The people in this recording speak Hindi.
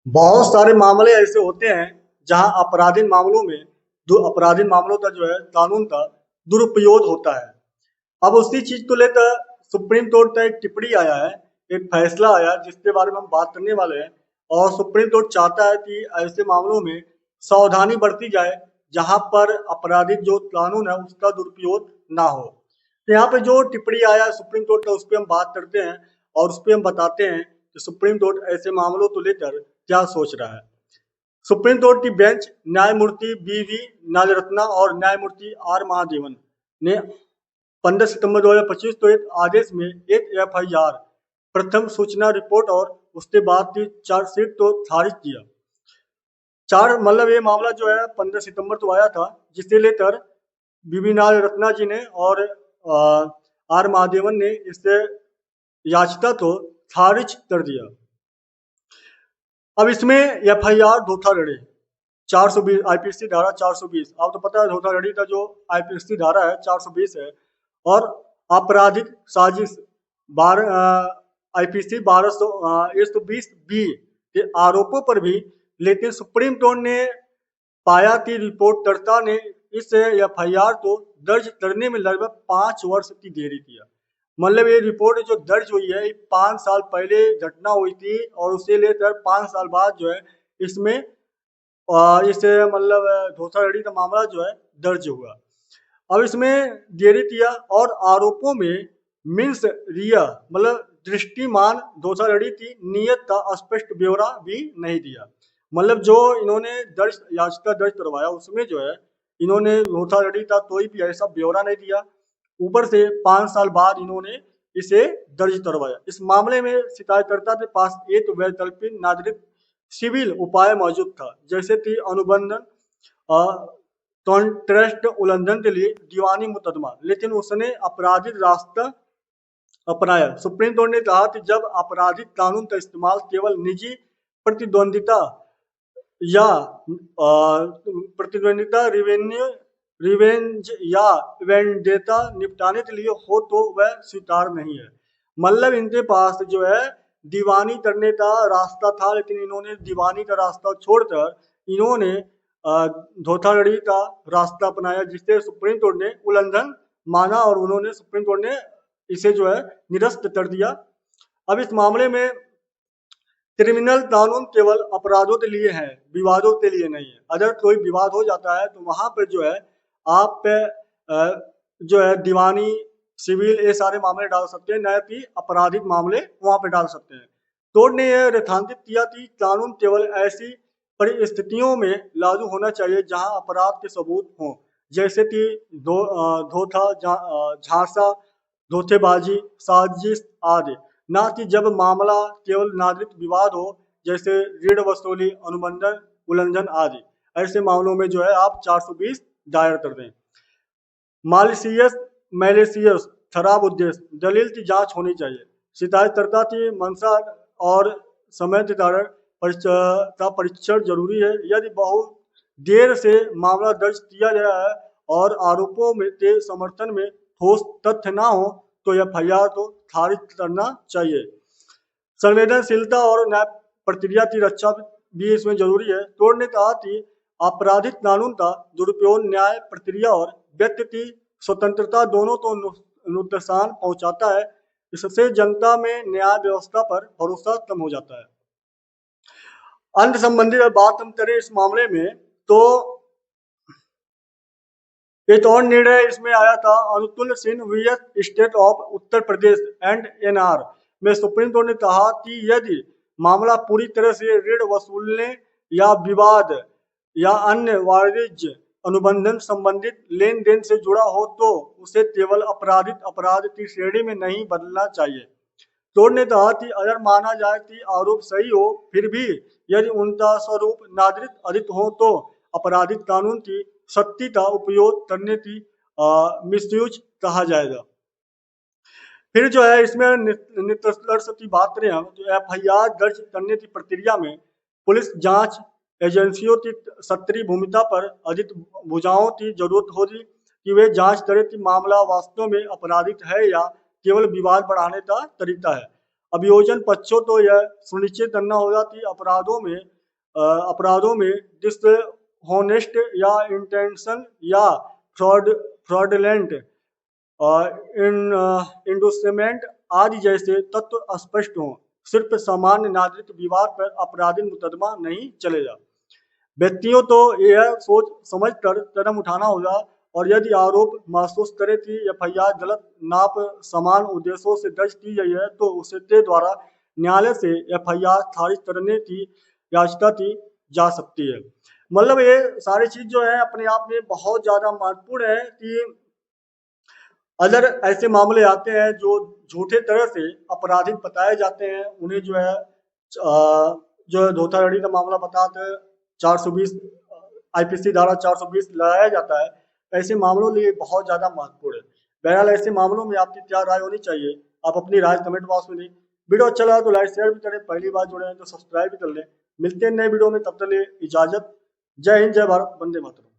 बहुत सारे मामले ऐसे होते हैं जहां आपराधिक मामलों का जो है कानून का दुरुपयोग होता है। अब उसी चीज को लेकर सुप्रीम कोर्ट का एक टिप्पणी आया है, एक फैसला आया जिसके बारे में हम बात करने वाले हैं। और सुप्रीम कोर्ट चाहता है कि ऐसे मामलों में सावधानी बरती जाए जहां पर आपराधिक जो कानून है उसका दुरुपयोग ना हो। तो यहाँ पे जो टिप्पणी आया है सुप्रीम कोर्ट का, उस पर हम बात करते हैं और उस पर हम बताते हैं कि सुप्रीम कोर्ट ऐसे मामलों को लेकर क्या सोच रहा है। सुप्रीम कोर्ट की बेंच न्यायमूर्ति बी.वी. नागरत्ना और न्यायमूर्ति आर. महादेवन ने 15 सितंबर 2025 को एक आदेश में एक एफआईआर, प्रथम सूचना रिपोर्ट और उसके बाद की चार्जशीट को खारिज किया। ये मामला जो है 15 सितंबर को आया था, जिसे लेकर बीबी नागरत्ना जी ने और आर महादेवन ने इससे याचिका को खारिज कर दिया। अब इसमें एफआईआर धोखाधड़ी 420 आईपीसी धारा 420, आपको तो पता है धोखाधड़ी का जो आईपीसी धारा है 420 है। और आपराधिक साजिश आईपीसी 120 बी के आरोपों पर भी। लेकिन सुप्रीम कोर्ट ने पाया कि रिपोर्टकर्ता ने इस एफआईआर को दर्ज करने में लगभग 5 वर्ष की देरी किया। मतलब ये रिपोर्ट जो दर्ज हुई है 5 साल पहले घटना हुई थी और उसे लेकर 5 साल बाद जो है इसमें इसे मतलब धोखाधड़ी का मामला जो है दर्ज हुआ। अब इसमें देरी किया और आरोपों में मीन्स रिया मतलब दृष्टिमान धोखाधड़ी की नीयत का स्पष्ट ब्यौरा भी नहीं दिया। मतलब जो इन्होंने याचिका दर्ज करवाया उसमें जो है इन्होंने धोखाधड़ी का कोई भी ऐसा ब्यौरा नहीं दिया। ऊपर से 5 साल बाद इन्होंने इसे दर्ज करवाया। इस मामले में शिकायतकर्ता के पास एक वैकल्पिक नागरिक सिविल उपाय मौजूद था, जैसे कि अनुबंधन कॉन्ट्रैक्ट उल्लंघन के लिए दीवानी मुकदमा, लेकिन उसने आपराधिक रास्ता अपनाया। सुप्रीम कोर्ट ने कहा कि जब आपराधिक कानून का इस्तेमाल केवल निजी प्रतिद्वंदिता या रिवेंज या वेंडेटा निपटाने के लिए हो तो वह स्वीकार नहीं है। मतलब इनके पास जो है दीवानी करने का रास्ता था, लेकिन इन्होंने दीवानी का रास्ता छोड़कर इन्होंने धोखाधड़ी का रास्ता अपनाया, जिससे सुप्रीम कोर्ट ने उल्लंघन माना और उन्होंने सुप्रीम कोर्ट ने इसे जो है निरस्त कर दिया। अब इस मामले में क्रिमिनल कानून केवल अपराधों के लिए है, विवादों के लिए नहीं है। अगर कोई विवाद हो जाता है तो वहां पर जो है आप जो है दीवानी सिविल ये सारे मामले डाल सकते हैं, न कि आपराधिक मामले वहां पे डाल सकते हैं। कोर्ट ने यह रेखांकित किया कि कानून केवल ऐसी परिस्थितियों में लागू होना चाहिए जहां अपराध के सबूत हों, जैसे कि धोखा, झांसा, धोखेबाजी, साजिश आदि, ना कि जब मामला केवल नागरिक विवाद हो, जैसे ऋण वसूली, अनुबंधन उल्लंघन आदि। ऐसे मामलों में जो है आप 420 दायर कर दें। मैलिशियस खराब उद्देश्य, दलील की जांच होनी चाहिए। शिकायतकर्ता की मंशा और समय के कारण का परीक्षण जरूरी है। यदि बहुत देर से मामला दर्ज किया गया है और आरोपों में के समर्थन में ठोस तथ्य ना हो तो एफआईआर को खारिज करना चाहिए। संवेदनशीलता और न्याय प्रक्रिया की रक्षा भी इसमें जरूरी है। कोर्ट ने कहा कि आपराधिक कानून का दुरुपयोग न्याय प्रक्रिया और व्यक्ति की स्वतंत्रता दोनों को नुकसान पहुंचाता है। इससे जनता में न्याय व्यवस्था पर भरोसा कम हो जाता है। अन्य संबंधी बात हम करें इस मामले में तो एक और निर्णय इसमें आया था Anukul Singh vs state of Uttar Pradesh and NR में। सुप्रीम कोर्ट ने कहा कि यदि मामला पूरी तरह से ऋण वसूलने या विवाद या अन्य वाणिज्य अनुबंधन संबंधित लेन देन से जुड़ा हो तो उसे केवल आपराधिक अपराध की श्रेणी में नहीं बदलना चाहिए। कोर्ट ने कहा कि अगर माना जाए कि आरोप सही हो, फिर भी यदि उनका स्वरूप नागरिक अधिक हो तो आपराधिक कानून की शक्ति का उपयोग करने की मिसयूज कहा जाएगा। फिर जो है इसमें निष्कर्ष की बात करें हम तो एफआईआर दर्ज करने की प्रक्रिया में पुलिस जांच एजेंसियों की सक्रिय भूमिका पर अधिक भुजाओं की जरूरत होगी कि वे जांच करें कि मामला वास्तव में आपराधिक है या केवल विवाद बढ़ाने का तरीका है। अभियोजन पक्षों तो यह सुनिश्चित करना होगा कि अपराधों में डिसहोनेस्ट या इंटेंशन या फ्रॉडलेंट इंडोसमेंट आदि जैसे तत्व स्पष्ट हों। सिर्फ सामान्य नागरिक विवाद पर आपराधिक मुकदमा नहीं चलेगा। व्यक्तियों तो यह सोच समझ कर कदम उठाना होगा, और यदि आरोप महसूस करे कि एफआईआर गलत नाप समान उद्देश्यों से दर्ज की गई है तो उसके द्वारा न्यायालय से एफआईआर खारिज करने की याचिका की जा सकती है। मतलब ये सारी चीज जो है अपने आप में बहुत ज्यादा महत्वपूर्ण है कि अगर ऐसे मामले आते हैं जो झूठे तरह से आपराधिक बताए जाते हैं, उन्हें जो है जो धोखाधड़ी का मामला बताते 420 आईपीसी धारा 420 लगाया जाता है, ऐसे मामलों लिए बहुत ज्यादा महत्वपूर्ण है। बहरहाल ऐसे मामलों में आपकी क्या राय होनी चाहिए, आप अपनी राय कमेंट बॉक्स में दें। वीडियो अच्छा लगा तो लाइक शेयर भी करें, पहली बार जुड़े हैं तो सब्सक्राइब भी कर लें। मिलते हैं नए वीडियो में, तब तक के लिए इजाजत। जय हिंद, जय भारत, वंदे मातरम।